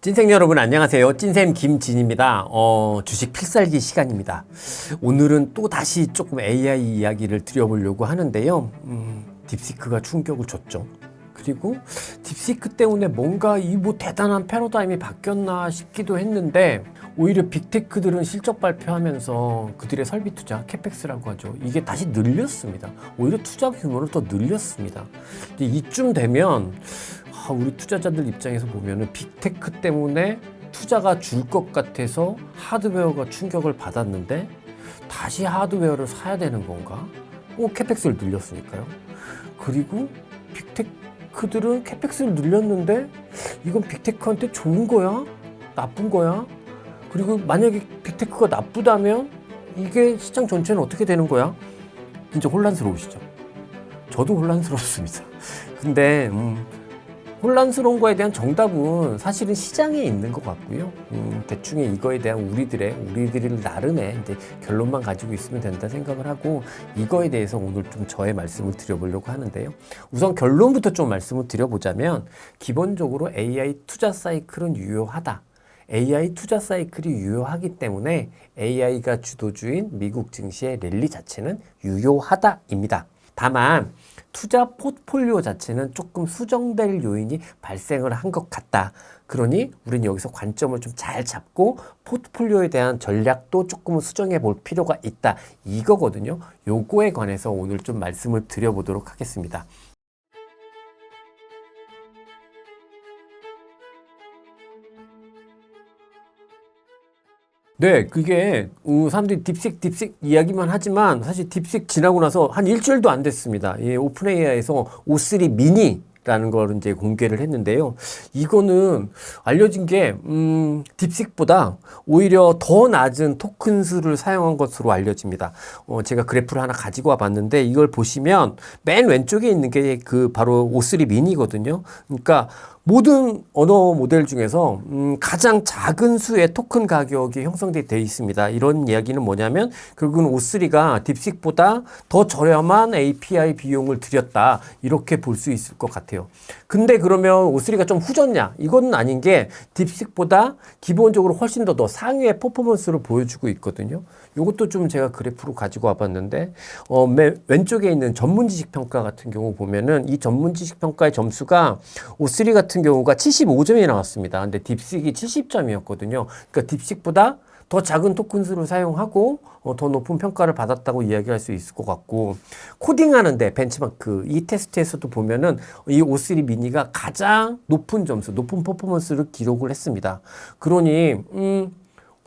찐생 여러분 안녕하세요. 찐쌤 김진입니다. 주식 필살기 시간입니다. 오늘은 또 다시 조금 AI 이야기를 드려보려고 하는데요. 딥시크가 충격을 줬죠. 그리고 딥시크 때문에 뭔가 이 뭐 대단한 패러다임이 바뀌었나 싶기도 했는데 오히려 빅테크들은 실적 발표하면서 그들의 설비 투자, 캐펙스라고 하죠. 이게 다시 늘렸습니다. 오히려 투자 규모를 더 늘렸습니다. 이쯤 되면 우리 투자자들 입장에서 보면은 빅테크 때문에 투자가 줄 것 같아서 하드웨어가 충격을 받았는데 다시 하드웨어를 사야 되는 건가? 캐펙스를 늘렸으니까요. 그리고 빅테크들은 캐펙스를 늘렸는데 이건 빅테크한테 좋은 거야? 나쁜 거야? 그리고 만약에 빅테크가 나쁘다면 이게 시장 전체는 어떻게 되는 거야? 진짜 혼란스러우시죠? 저도 혼란스럽습니다. 근데 혼란스러운 거에 대한 정답은 사실은 시장에 있는 것 같고요. 대충의 이거에 대한 우리들이 나름의 이제 결론만 가지고 있으면 된다 생각을 하고 이거에 대해서 오늘 좀 저의 말씀을 드려보려고 하는데요. 우선 결론부터 좀 말씀을 드려보자면 기본적으로 AI 투자 사이클은 유효하다. AI 투자 사이클이 유효하기 때문에 AI가 주도주인 미국 증시의 랠리 자체는 유효하다입니다. 다만 투자 포트폴리오 자체는 조금 수정될 요인이 발생을 한 것 같다. 그러니 우리는 여기서 관점을 좀 잘 잡고 포트폴리오에 대한 전략도 조금은 수정해 볼 필요가 있다. 이거거든요. 요거에 관해서 오늘 좀 말씀을 드려보도록 하겠습니다. 네, 그게 사람들이 딥식 이야기만 하지만 사실 딥식 지나고 나서 한 일주일도 안 됐습니다. 오픈 AI에서 O3 미니라는 걸 이제 공개를 했는데요. 이거는 알려진 게 딥식보다 오히려 더 낮은 토큰 수를 사용한 것으로 알려집니다. 제가 그래프를 하나 가지고 와봤는데 이걸 보시면 맨 왼쪽에 있는 게 그 바로 O3 미니거든요. 그러니까 모든 언어 모델 중에서 가장 작은 수의 토큰 가격이 형성되어 있습니다. 이런 이야기는 뭐냐면 결국은 O3가 딥식보다 더 저렴한 API 비용을 들였다. 이렇게 볼 수 있을 것 같아요. 근데 그러면 O3가 좀 후졌냐? 이건 아닌 게 딥식보다 기본적으로 훨씬 더 상위의 퍼포먼스를 보여주고 있거든요. 이것도 좀 제가 그래프로 가지고 와봤는데 맨 왼쪽에 있는 전문 지식 평가 같은 경우 보면은 이 전문 지식 평가의 점수가 O3 같은 경우가 75점이 나왔습니다. 근데 딥식이 70점이었거든요. 그러니까 딥식보다 더 작은 토큰 수를 사용하고 더 높은 평가를 받았다고 이야기할 수 있을 것 같고 코딩하는데 벤치마크 이 테스트에서도 보면은 이 O3 미니가 가장 높은 점수, 높은 퍼포먼스를 기록을 했습니다. 그러니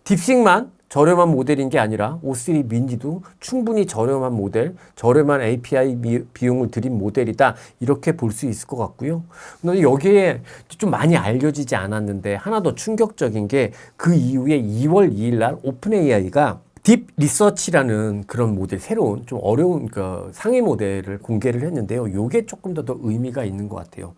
딥식만 저렴한 모델인 게 아니라 O3 미니도 충분히 저렴한 모델, 저렴한 API 비용을 들인 모델이다. 이렇게 볼 수 있을 것 같고요. 근데 여기에 좀 많이 알려지지 않았는데 하나 더 충격적인 게 그 이후에 2월 2일 날 오픈 AI가 딥 리서치라는 그런 모델, 새로운 좀 어려운 상위 모델을 공개를 했는데요. 요게 조금 더 의미가 있는 것 같아요.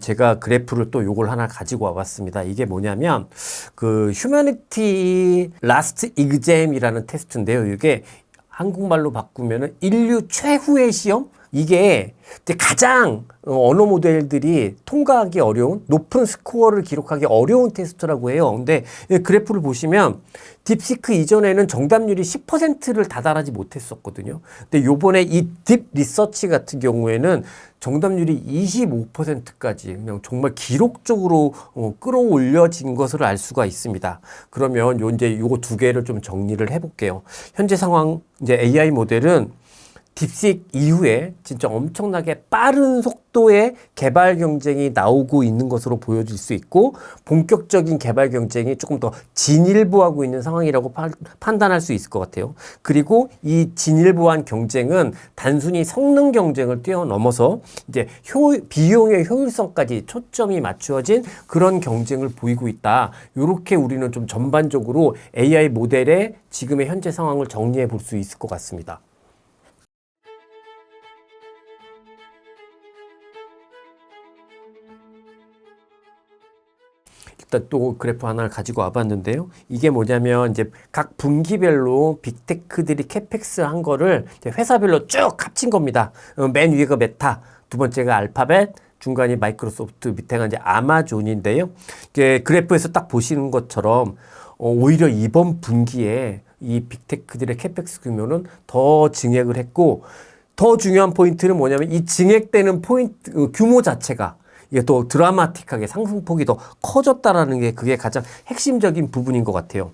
제가 그래프를 또 요걸 하나 가지고 와봤습니다. 이게 뭐냐면 그 휴머니티 라스트 exam이라는 테스트인데요. 이게 한국말로 바꾸면은 인류 최후의 시험? 이게 가장 언어 모델들이 통과하기 어려운 높은 스코어를 기록하기 어려운 테스트라고 해요. 근데 그래프를 보시면 딥시크 이전에는 정답률이 10%를 다달하지 못했었거든요. 근데 요번에 이 딥 리서치 같은 경우에는 정답률이 25%까지 그냥 정말 기록적으로 끌어올려진 것을 알 수가 있습니다. 그러면 요거 두 개를 좀 정리를 해볼게요. 현재 상황 이제 AI 모델은 딥식 이후에 진짜 엄청나게 빠른 속도의 개발 경쟁이 나오고 있는 것으로 보여질 수 있고 본격적인 개발 경쟁이 조금 더 진일보하고 있는 상황이라고 판단할 수 있을 것 같아요. 그리고 이 진일보한 경쟁은 단순히 성능 경쟁을 뛰어넘어서 이제 비용의 효율성까지 초점이 맞추어진 그런 경쟁을 보이고 있다. 이렇게 우리는 좀 전반적으로 AI 모델의 지금의 현재 상황을 정리해 볼 수 있을 것 같습니다. 일단 또 그래프 하나를 가지고 와봤는데요. 이게 뭐냐면 이제 각 분기별로 빅테크들이 캐펙스 한 거를 회사별로 쭉 합친 겁니다. 맨 위가 메타, 두 번째가 알파벳, 중간이 마이크로소프트, 밑에가 이제 아마존인데요. 이게 그래프에서 딱 보시는 것처럼 오히려 이번 분기에 이 빅테크들의 캐펙스 규모는 더 증액을 했고, 더 중요한 포인트는 뭐냐면 이 증액되는 포인트 규모 자체가 이게 또 드라마틱하게 상승폭이 더 커졌다라는 게 그게 가장 핵심적인 부분인 것 같아요.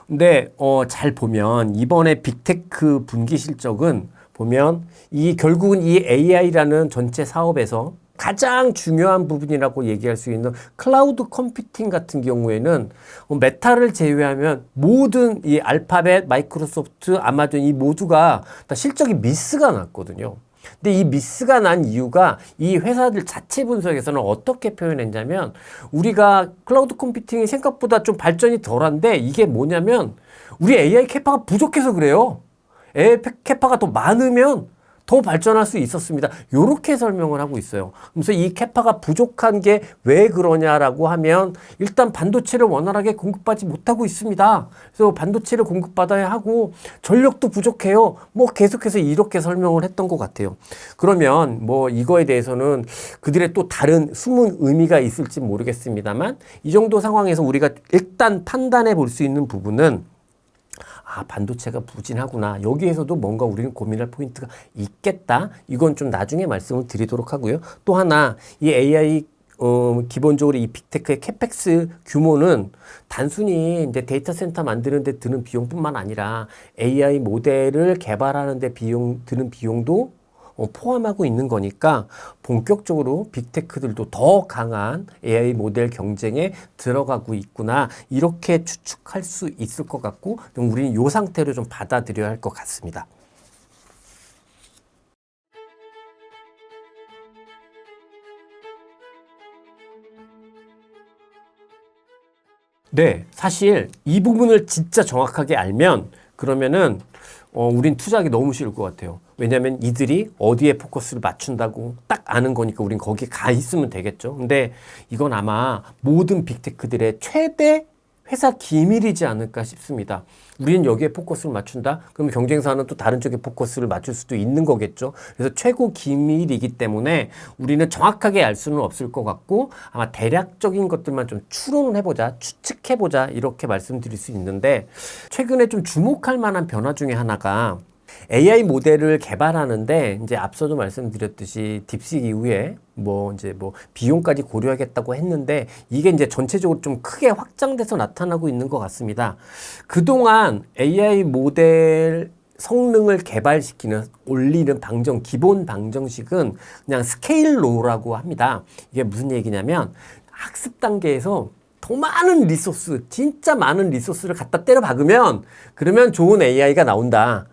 근데 잘 보면 이번에 빅테크 분기 실적은 보면 이 결국은 이 AI라는 전체 사업에서 가장 중요한 부분이라고 얘기할 수 있는 클라우드 컴퓨팅 같은 경우에는 메타를 제외하면 모든 이 알파벳, 마이크로소프트, 아마존 이 모두가 다 실적이 미스가 났거든요. 근데 이 미스가 난 이유가 이 회사들 자체 분석에서는 어떻게 표현했냐면 우리가 클라우드 컴퓨팅이 생각보다 좀 발전이 덜한데 이게 뭐냐면 우리 AI 캐파가 부족해서 그래요. AI 캐파가 더 많으면 더 발전할 수 있었습니다. 요렇게 설명을 하고 있어요. 그래서 이 캐파가 부족한 게 왜 그러냐라고 하면 일단 반도체를 원활하게 공급받지 못하고 있습니다. 그래서 반도체를 공급받아야 하고 전력도 부족해요. 뭐 계속해서 이렇게 설명을 했던 것 같아요. 그러면 뭐 이거에 대해서는 그들의 또 다른 숨은 의미가 있을지 모르겠습니다만 이 정도 상황에서 우리가 일단 판단해 볼 수 있는 부분은 반도체가 부진하구나. 여기에서도 뭔가 우리는 고민할 포인트가 있겠다. 이건 좀 나중에 말씀을 드리도록 하고요. 또 하나, 이 AI, 기본적으로 이 빅테크의 캐펙스 규모는 단순히 이제 데이터 센터 만드는 데 드는 비용뿐만 아니라 AI 모델을 개발하는 데 드는 비용도 포함하고 있는 거니까 본격적으로 빅테크들도 더 강한 AI 모델 경쟁에 들어가고 있구나 이렇게 추측할 수 있을 것 같고 우리는 이 상태로 좀 받아들여야 할 것 같습니다. 네, 사실 이 부분을 진짜 정확하게 알면 그러면은 우린 투자하기 너무 쉬울 것 같아요. 왜냐하면 이들이 어디에 포커스를 맞춘다고 딱 아는 거니까 우린 거기에 가 있으면 되겠죠. 근데 이건 아마 모든 빅테크들의 최대 회사 기밀이지 않을까 싶습니다. 우리는 여기에 포커스를 맞춘다? 그럼 경쟁사는 또 다른 쪽에 포커스를 맞출 수도 있는 거겠죠. 그래서 최고 기밀이기 때문에 우리는 정확하게 알 수는 없을 것 같고 아마 대략적인 것들만 좀 추론을 해보자, 추측해보자 이렇게 말씀드릴 수 있는데 최근에 좀 주목할 만한 변화 중에 하나가 AI 모델을 개발하는데 이제 앞서도 말씀드렸듯이 딥식 이후에 뭐 비용까지 고려하겠다고 했는데 이게 이제 전체적으로 좀 크게 확장돼서 나타나고 있는 것 같습니다. 그동안 AI 모델 성능을 개발시키는 올리는 기본 방정식은 그냥 스케일로라고 합니다. 이게 무슨 얘기냐면 학습 단계에서 더 많은 리소스, 진짜 많은 리소스를 갖다 때려 박으면 그러면 좋은 AI가 나온다.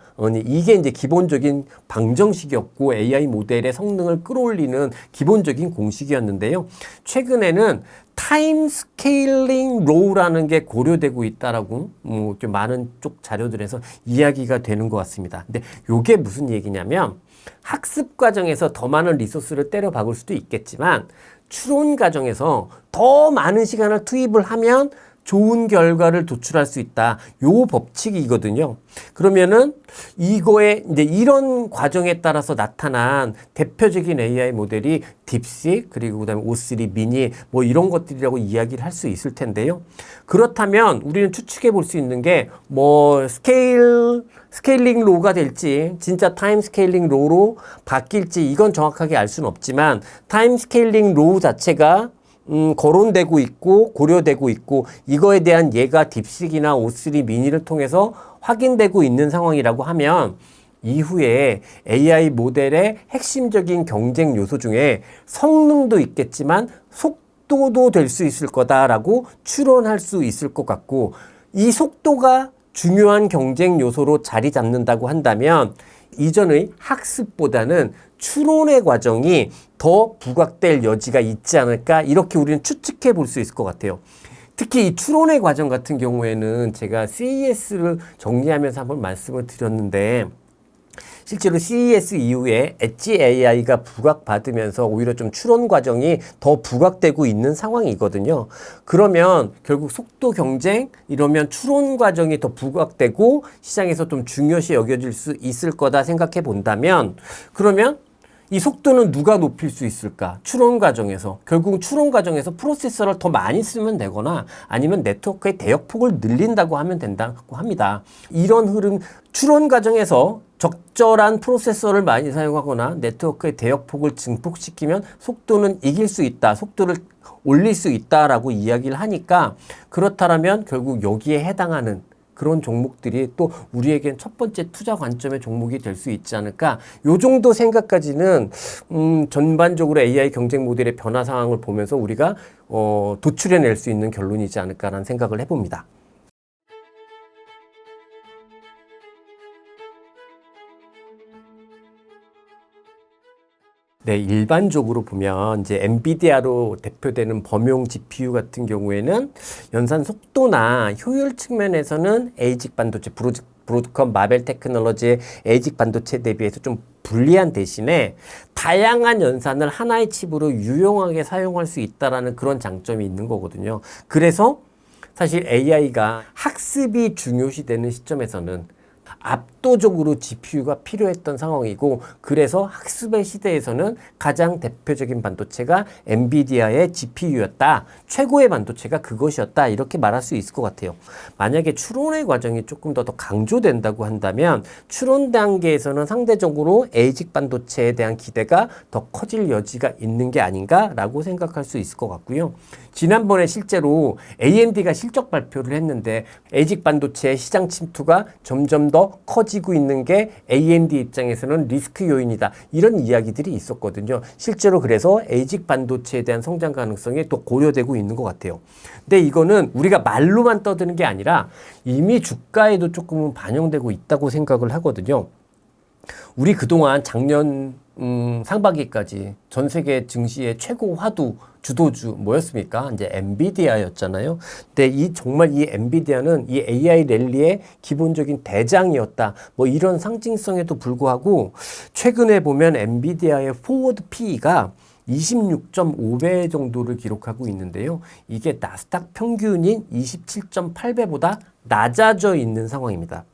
이게 이제 기본적인 방정식이었고 AI 모델의 성능을 끌어올리는 기본적인 공식이었는데요. 최근에는 타임 스케일링 로우라는 게 고려되고 있다라고 좀 많은 쪽 자료들에서 이야기가 되는 것 같습니다. 근데 이게 무슨 얘기냐면 학습 과정에서 더 많은 리소스를 때려 박을 수도 있겠지만 추론 과정에서 더 많은 시간을 투입을 하면 좋은 결과를 도출할 수 있다. 요 법칙이거든요. 그러면은 이거에 이제 이런 과정에 따라서 나타난 대표적인 AI 모델이 딥식 그리고 그다음에 O3 미니 뭐 이런 것들이라고 이야기를 할 수 있을 텐데요. 그렇다면 우리는 추측해 볼 수 있는 게 뭐 스케일링 로우가 될지 진짜 타임 스케일링 로우로 바뀔지 이건 정확하게 알 수는 없지만 타임 스케일링 로우 자체가 거론되고 있고 고려되고 있고 이거에 대한 예가 딥식이나 O3 미니를 통해서 확인되고 있는 상황이라고 하면 이후에 AI 모델의 핵심적인 경쟁 요소 중에 성능도 있겠지만 속도도 될 수 있을 거다라고 추론할 수 있을 것 같고 이 속도가 중요한 경쟁 요소로 자리 잡는다고 한다면 이전의 학습보다는 추론의 과정이 더 부각될 여지가 있지 않을까 이렇게 우리는 추측해 볼 수 있을 것 같아요. 특히 이 추론의 과정 같은 경우에는 제가 CES를 정리하면서 한번 말씀을 드렸는데 실제로 CES 이후에 엣지 AI가 부각받으면서 오히려 좀 추론 과정이 더 부각되고 있는 상황이거든요. 그러면 결국 속도 경쟁 이러면 추론 과정이 더 부각되고 시장에서 좀 중요시 여겨질 수 있을 거다 생각해 본다면 그러면 이 속도는 누가 높일 수 있을까? 추론 과정에서. 결국 추론 과정에서 프로세서를 더 많이 쓰면 되거나 아니면 네트워크의 대역폭을 늘린다고 하면 된다고 합니다. 이런 흐름, 추론 과정에서 적절한 프로세서를 많이 사용하거나 네트워크의 대역폭을 증폭시키면 속도는 이길 수 있다. 속도를 올릴 수 있다라고 이야기를 하니까 그렇다면 결국 여기에 해당하는 그런 종목들이 또 우리에겐 첫 번째 투자 관점의 종목이 될 수 있지 않을까. 요 정도 생각까지는 전반적으로 AI 경쟁 모델의 변화 상황을 보면서 우리가 도출해낼 수 있는 결론이지 않을까라는 생각을 해봅니다. 네, 일반적으로 보면 이제 엔비디아로 대표되는 범용 GPU 같은 경우에는 연산 속도나 효율 측면에서는 에이직 반도체, 브로드컴, 마벨 테크놀로지의 에이직 반도체 대비해서 좀 불리한 대신에 다양한 연산을 하나의 칩으로 유용하게 사용할 수 있다라는 그런 장점이 있는 거거든요. 그래서 사실 AI가 학습이 중요시되는 시점에서는 압도적으로 GPU가 필요했던 상황이고, 그래서 학습의 시대에서는 가장 대표적인 반도체가 엔비디아의 GPU였다. 최고의 반도체가 그것이었다. 이렇게 말할 수 있을 것 같아요. 만약에 추론의 과정이 조금 더 강조된다고 한다면 추론 단계에서는 상대적으로 에이직 반도체에 대한 기대가 더 커질 여지가 있는 게 아닌가라고 생각할 수 있을 것 같고요. 지난번에 실제로 AMD가 실적 발표를 했는데 에이직 반도체의 시장 침투가 점점 더 커지고 있는 게 AMD 입장에서는 리스크 요인이다. 이런 이야기들이 있었거든요. 실제로 그래서 에이직 반도체에 대한 성장 가능성이 또 고려되고 있는 것 같아요. 근데 이거는 우리가 말로만 떠드는 게 아니라 이미 주가에도 조금은 반영되고 있다고 생각을 하거든요. 우리 그동안 작년 상반기까지 전 세계 증시의 최고 화두 주도주 뭐였습니까? 이제 엔비디아였잖아요. 근데 정말 이 엔비디아는 이 AI 랠리의 기본적인 대장이었다. 뭐 이런 상징성에도 불구하고 최근에 보면 엔비디아의 포워드 PE가 26.5배 정도를 기록하고 있는데요. 이게 나스닥 평균인 27.8배보다 낮아져 있는 상황입니다.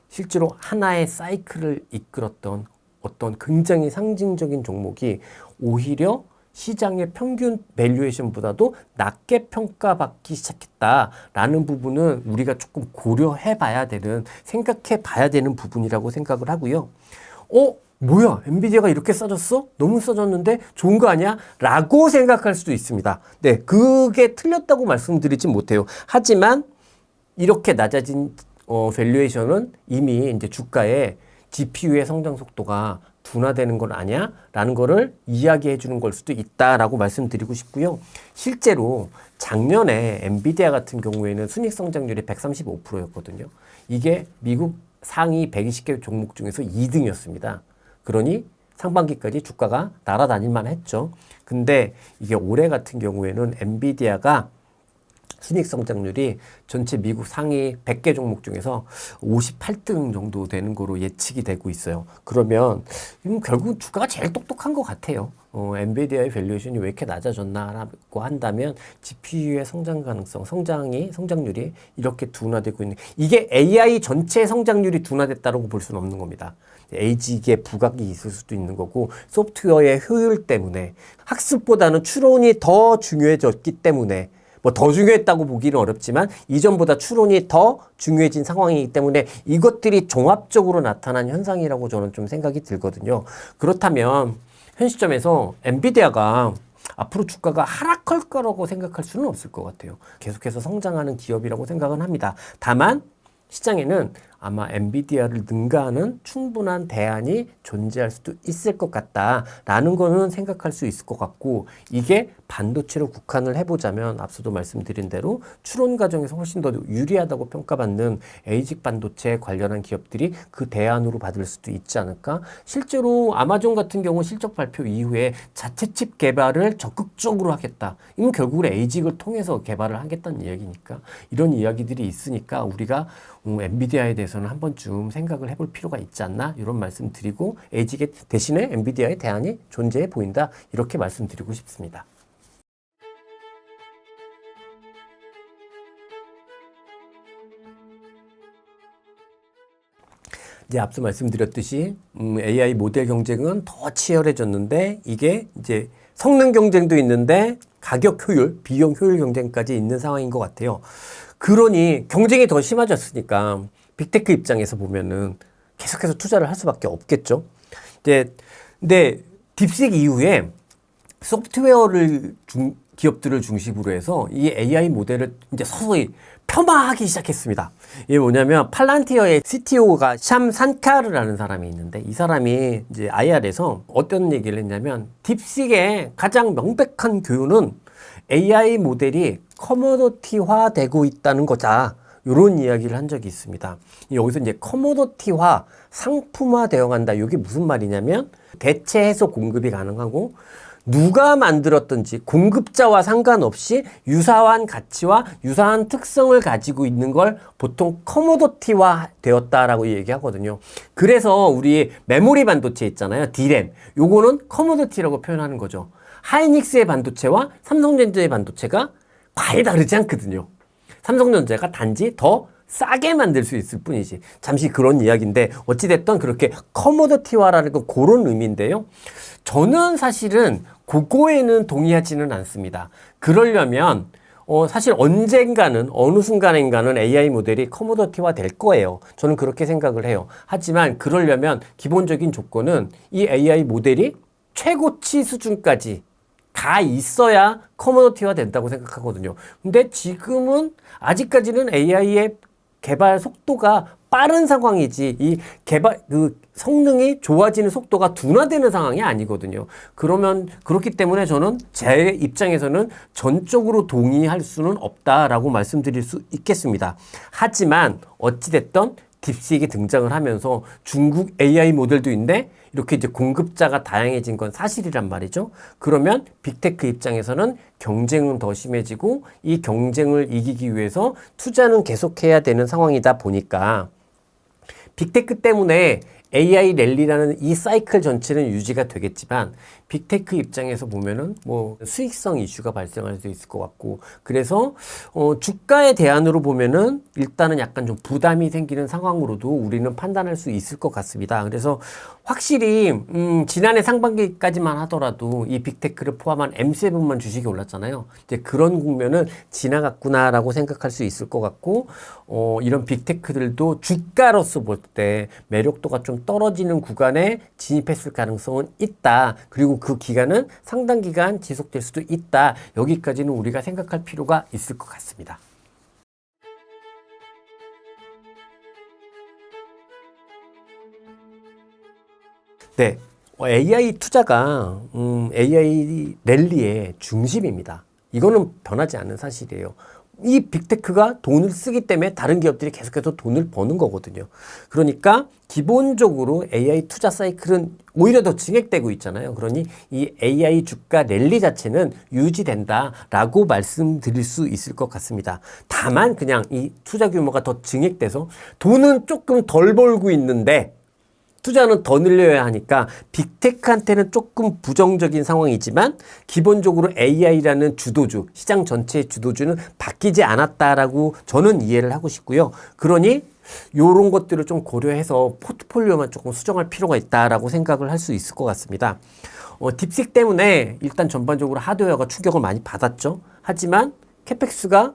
실제로 하나의 사이클을 이끌었던 어떤 굉장히 상징적인 종목이 오히려 시장의 평균 밸류에이션보다도 낮게 평가받기 시작했다라는 부분은 우리가 조금 고려해 봐야 되는, 생각해 봐야 되는 부분이라고 생각을 하고요. 뭐야? 엔비디아가 이렇게 싸졌어? 너무 싸졌는데 좋은 거 아니야? 라고 생각할 수도 있습니다. 네, 그게 틀렸다고 말씀드리진 못해요. 하지만 이렇게 낮아진 밸류에이션은 이미 이제 주가에 GPU의 성장 속도가 둔화되는 건 아니야? 라는 거를 이야기해 주는 걸 수도 있다라고 말씀드리고 싶고요. 실제로 작년에 엔비디아 같은 경우에는 순이익 성장률이 135%였거든요. 이게 미국 상위 120개 종목 중에서 2등이었습니다. 그러니 상반기까지 주가가 날아다닐만 했죠. 근데 이게 올해 같은 경우에는 엔비디아가 순이익 성장률이 전체 미국 상위 100개 종목 중에서 58등 정도 되는 거로 예측이 되고 있어요. 그러면 결국 주가가 제일 똑똑한 것 같아요. 엔비디아의 밸류에이션이 왜 이렇게 낮아졌나라고 한다면 GPU의 성장 가능성, 성장률이 이렇게 둔화되고 있는, 이게 AI 전체 성장률이 둔화됐다고 볼 수는 없는 겁니다. 에이직의 부각이 있을 수도 있는 거고, 소프트웨어의 효율 때문에, 학습보다는 추론이 더 중요해졌기 때문에, 뭐 더 중요했다고 보기는 어렵지만 이전보다 추론이 더 중요해진 상황이기 때문에 이것들이 종합적으로 나타난 현상이라고 저는 좀 생각이 들거든요. 그렇다면 현 시점에서 엔비디아가 앞으로 주가가 하락할 거라고 생각할 수는 없을 것 같아요. 계속해서 성장하는 기업이라고 생각은 합니다. 다만 시장에는 아마 엔비디아를 능가하는 충분한 대안이 존재할 수도 있을 것 같다라는 거는 생각할 수 있을 것 같고, 이게 반도체로 국한을 해보자면 앞서도 말씀드린 대로 추론 과정에서 훨씬 더 유리하다고 평가받는 에이직 반도체 관련한 기업들이 그 대안으로 받을 수도 있지 않을까. 실제로 아마존 같은 경우 실적 발표 이후에 자체 칩 개발을 적극적으로 하겠다. 이건 결국은 에이직을 통해서 개발을 하겠다는 이야기니까, 이런 이야기들이 있으니까 우리가 엔비디아에 대해서는 한 번쯤 생각을 해볼 필요가 있지 않나, 이런 말씀 드리고, 에이직의 대신에 엔비디아의 대안이 존재해 보인다, 이렇게 말씀드리고 싶습니다. 이제 앞서 말씀드렸듯이 AI 모델 경쟁은 더 치열해졌는데 이게 이제 성능 경쟁도 있는데 가격 효율, 비용 효율 경쟁까지 있는 상황인 것 같아요. 그러니 경쟁이 더 심해졌으니까 빅테크 입장에서 보면은 계속해서 투자를 할 수밖에 없겠죠. 근데 딥식 이후에 소프트웨어를 기업들을 중심으로 해서 이 AI 모델을 이제 서서히 폄하하기 시작했습니다. 이게 뭐냐면 팔란티어의 CTO가 샴 산카르라는 사람이 있는데 이 사람이 이제 IR에서 어떤 얘기를 했냐면 딥식의 가장 명백한 교훈은 AI 모델이 커머더티화 되고 있다는 거다. 이런 이야기를 한 적이 있습니다. 여기서 이제 커머더티화, 상품화 되어 간다. 이게 무슨 말이냐면 대체해서 공급이 가능하고 누가 만들었든지 공급자와 상관없이 유사한 가치와 유사한 특성을 가지고 있는 걸 보통 커머더티화 되었다라고 얘기하거든요. 그래서 우리 메모리 반도체 있잖아요. D램. 요거는 커머더티라고 표현하는 거죠. 하이닉스의 반도체와 삼성전자의 반도체가 과히 다르지 않거든요. 삼성전자가 단지 더 싸게 만들 수 있을 뿐이지. 잠시 그런 이야기인데 어찌됐든 그렇게 커머더티화라는 건 그런 의미인데요. 저는 사실은 그거에는 동의하지는 않습니다. 그러려면 사실 언젠가는 어느 순간인가는 AI 모델이 커머더티화 될 거예요. 저는 그렇게 생각을 해요. 하지만 그러려면 기본적인 조건은 이 AI 모델이 최고치 수준까지 다 있어야 커머더티화 된다고 생각하거든요. 근데 지금은 아직까지는 AI의 개발 속도가 빠른 상황이지 이 개발 성능이 좋아지는 속도가 둔화되는 상황이 아니거든요. 그렇기 때문에 저는 제 입장에서는 전적으로 동의할 수는 없다라고 말씀드릴 수 있겠습니다. 하지만 어찌됐든 딥식이 등장을 하면서 중국 AI 모델도 있는데 이렇게 이제 공급자가 다양해진 건 사실이란 말이죠. 그러면 빅테크 입장에서는 경쟁은 더 심해지고 이 경쟁을 이기기 위해서 투자는 계속해야 되는 상황이다 보니까 빅테크 때문에 AI 랠리라는 이 사이클 전체는 유지가 되겠지만 빅테크 입장에서 보면은 뭐 수익성 이슈가 발생할 수 있을 것 같고 그래서 주가의 대안으로 보면은 일단은 약간 좀 부담이 생기는 상황으로도 우리는 판단할 수 있을 것 같습니다. 그래서 확실히 지난해 상반기까지만 하더라도 이 빅테크를 포함한 M7만 주식이 올랐잖아요. 이제 그런 국면은 지나갔구나라고 생각할 수 있을 것 같고 이런 빅테크들도 주가로서 볼 때 매력도가 좀 떨어지는 구간에 진입했을 가능성은 있다. 그리고 그 기간은 상당 기간 지속될 수도 있다. 여기까지는 우리가 생각할 필요가 있을 것 같습니다. 네, AI 투자가 AI 랠리의 중심입니다. 이거는 변하지 않는 사실이에요. 이 빅테크가 돈을 쓰기 때문에 다른 기업들이 계속해서 돈을 버는 거거든요. 그러니까 기본적으로 AI 투자 사이클은 오히려 더 증액되고 있잖아요. 그러니 이 AI 주가 랠리 자체는 유지된다라고 말씀드릴 수 있을 것 같습니다. 다만 그냥 이 투자 규모가 더 증액돼서 돈은 조금 덜 벌고 있는데 투자는 더 늘려야 하니까 빅테크한테는 조금 부정적인 상황이지만 기본적으로 AI라는 주도주, 시장 전체의 주도주는 바뀌지 않았다라고 저는 이해를 하고 싶고요. 그러니 이런 것들을 좀 고려해서 포트폴리오만 조금 수정할 필요가 있다라고 생각을 할 수 있을 것 같습니다. 딥식 때문에 일단 전반적으로 하드웨어가 충격을 많이 받았죠. 하지만 캐펙스가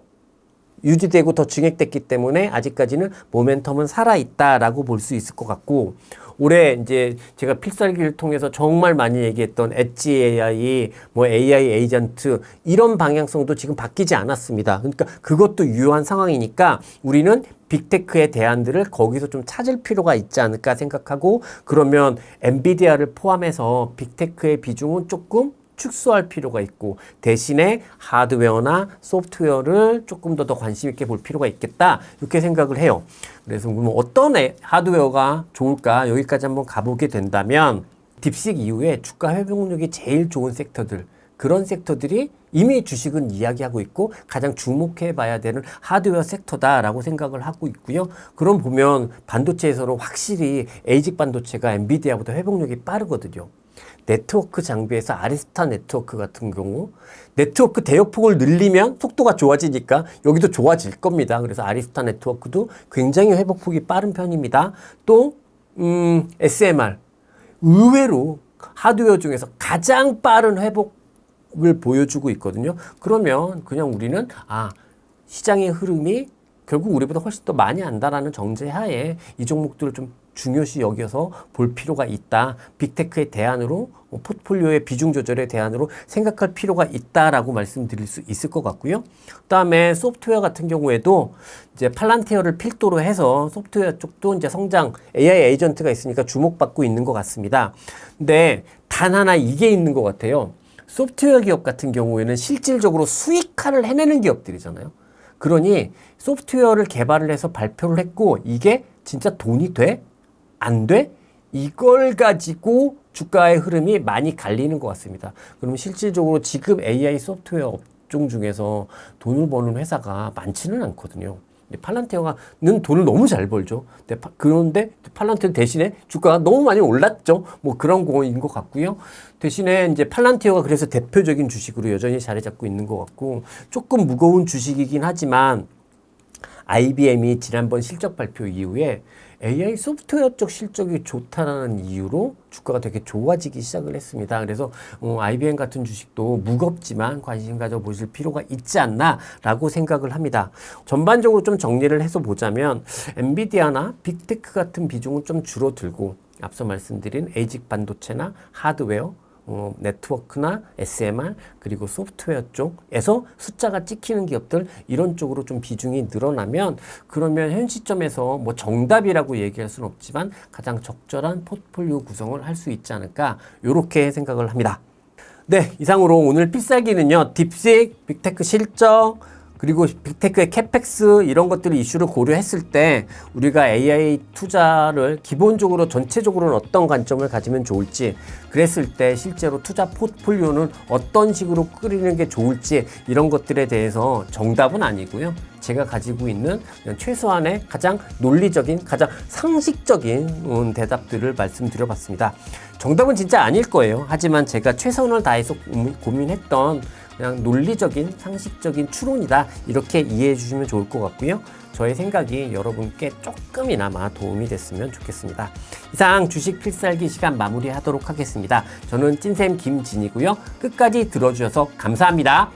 유지되고 더 증액됐기 때문에 아직까지는 모멘텀은 살아있다라고 볼 수 있을 것 같고 올해 이제 제가 필살기를 통해서 정말 많이 얘기했던 엣지 AI, 뭐 AI 에이전트 이런 방향성도 지금 바뀌지 않았습니다. 그러니까 그것도 유효한 상황이니까 우리는 빅테크의 대안들을 거기서 좀 찾을 필요가 있지 않을까 생각하고 그러면 엔비디아를 포함해서 빅테크의 비중은 조금 축소할 필요가 있고 대신에 하드웨어나 소프트웨어를 조금 더 관심 있게 볼 필요가 있겠다 이렇게 생각을 해요. 그래서 어떤 하드웨어가 좋을까 여기까지 한번 가보게 된다면 딥식 이후에 주가 회복력이 제일 좋은 섹터들 그런 섹터들이 이미 주식은 이야기하고 있고 가장 주목해 봐야 되는 하드웨어 섹터다라고 생각을 하고 있고요. 그럼 보면 반도체에서는 확실히 에이직 반도체가 엔비디아보다 회복력이 빠르거든요. 네트워크 장비에서 아리스타 네트워크 같은 경우 네트워크 대역폭을 늘리면 속도가 좋아지니까 여기도 좋아질 겁니다. 그래서 아리스타 네트워크도 굉장히 회복폭이 빠른 편입니다. 또 SMR. 의외로 하드웨어 중에서 가장 빠른 회복을 보여주고 있거든요. 그러면 그냥 우리는 시장의 흐름이 결국 우리보다 훨씬 더 많이 안다라는 정제하에 이 종목들을 좀 중요시 여겨서 볼 필요가 있다. 빅테크의 대안으로 포트폴리오의 비중 조절의 대안으로 생각할 필요가 있다라고 말씀드릴 수 있을 것 같고요. 그다음에 소프트웨어 같은 경우에도 이제 팔란티어를 필두로 해서 소프트웨어 쪽도 이제 성장 AI 에이전트가 있으니까 주목받고 있는 것 같습니다. 근데 단 하나 이게 있는 것 같아요. 소프트웨어 기업 같은 경우에는 실질적으로 수익화를 해내는 기업들이잖아요. 그러니 소프트웨어를 개발을 해서 발표를 했고 이게 진짜 돈이 돼? 안 돼? 이걸 가지고 주가의 흐름이 많이 갈리는 것 같습니다. 그러면 실질적으로 지금 AI 소프트웨어 업종 중에서 돈을 버는 회사가 많지는 않거든요. 팔란티어는 돈을 너무 잘 벌죠. 그런데 팔란티어 대신에 주가가 너무 많이 올랐죠. 뭐 그런 거인 것 같고요. 대신에 이제 팔란티어가 그래서 대표적인 주식으로 여전히 자리 잡고 있는 것 같고 조금 무거운 주식이긴 하지만 IBM이 지난번 실적 발표 이후에 AI 소프트웨어 쪽 실적이 좋다라는 이유로 주가가 되게 좋아지기 시작을 했습니다. 그래서 IBM 같은 주식도 무겁지만 관심 가져보실 필요가 있지 않나라고 생각을 합니다. 전반적으로 좀 정리를 해서 보자면 엔비디아나 빅테크 같은 비중은 좀 줄어들고 앞서 말씀드린 에이직 반도체나 하드웨어 네트워크나 SMR 그리고 소프트웨어 쪽에서 숫자가 찍히는 기업들 이런 쪽으로 좀 비중이 늘어나면 그러면 현 시점에서 뭐 정답이라고 얘기할 수는 없지만 가장 적절한 포트폴리오 구성을 할 수 있지 않을까 이렇게 생각을 합니다. 네, 이상으로 오늘 필살기는요. 딥식, 빅테크 실적 그리고 빅테크의 캐펙스 이런 것들을 이슈를 고려했을 때 우리가 AI 투자를 기본적으로 전체적으로는 어떤 관점을 가지면 좋을지 그랬을 때 실제로 투자 포트폴리오는 어떤 식으로 꾸리는 게 좋을지 이런 것들에 대해서 정답은 아니고요. 제가 가지고 있는 최소한의 가장 논리적인 가장 상식적인 대답들을 말씀드려봤습니다. 정답은 진짜 아닐 거예요. 하지만 제가 최선을 다해서 고민했던 그냥 논리적인 상식적인 추론이다 이렇게 이해해 주시면 좋을 것 같고요. 저의 생각이 여러분께 조금이나마 도움이 됐으면 좋겠습니다. 이상 주식 필살기 시간 마무리하도록 하겠습니다. 저는 찐쌤 김진이고요. 끝까지 들어주셔서 감사합니다.